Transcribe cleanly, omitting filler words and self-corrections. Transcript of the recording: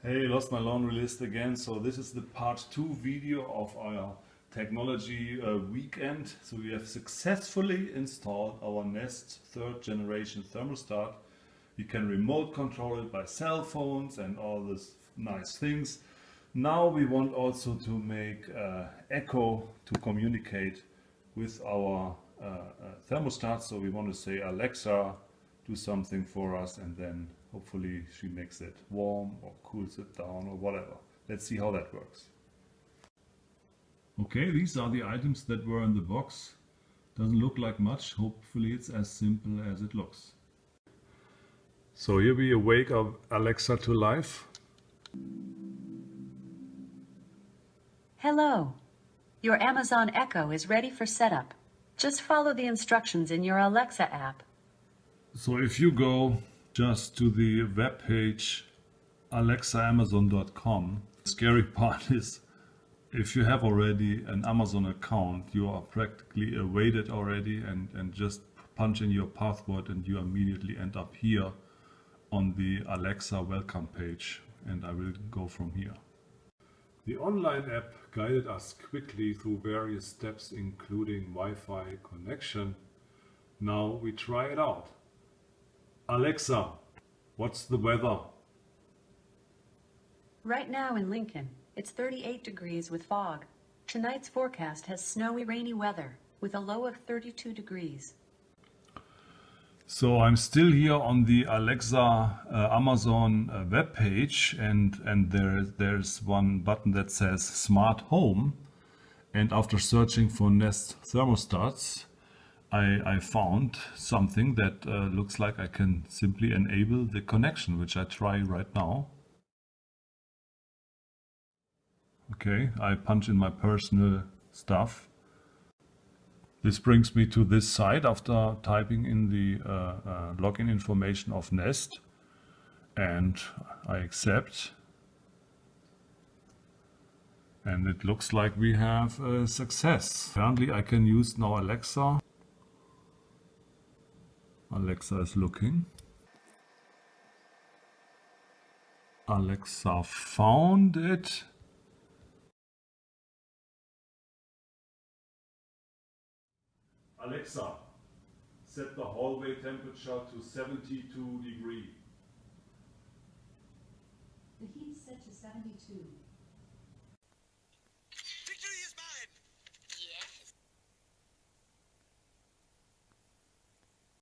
Hey, lost my laundry list again. So this is the part 2 video of our technology weekend. So we have successfully installed our Nest third generation thermostat. You can remote control it by cell phones and all these nice things. Now we want also to make Echo to communicate with our thermostat. So we want to say, Alexa, do something for us, and then hopefully she makes it warm or cools it down or whatever. Let's see how that works. Okay, these are the items that were in the box. Doesn't look like much. Hopefully it's as simple as it looks. So here we awake our Alexa to life. Hello. Your Amazon Echo is ready for setup. Just follow the instructions in your Alexa app. So if you go just to the web page alexaamazon.com, the scary part is if you have already an Amazon account, you are practically awaited already and just punch in your password and you immediately end up here on the Alexa welcome page, and I will go from here. The online app guided us quickly through various steps including Wi-Fi connection. Now we try it out. Alexa, what's the weather? Right now in Lincoln, it's 38 degrees with fog. Tonight's forecast has snowy, rainy weather with a low of 32 degrees. So I'm still here on the Alexa Amazon web page, and there's one button that says Smart Home. And after searching for Nest thermostats, I found something that looks like I can simply enable the connection, which I try right now. Okay, I punch in my personal stuff. This brings me to this site after typing in the login information of Nest, and I accept. And it looks like we have a success. Apparently I can use now Alexa. Alexa is looking. Alexa found it. Alexa, set the hallway temperature to 72 degrees. The heat's set to 72.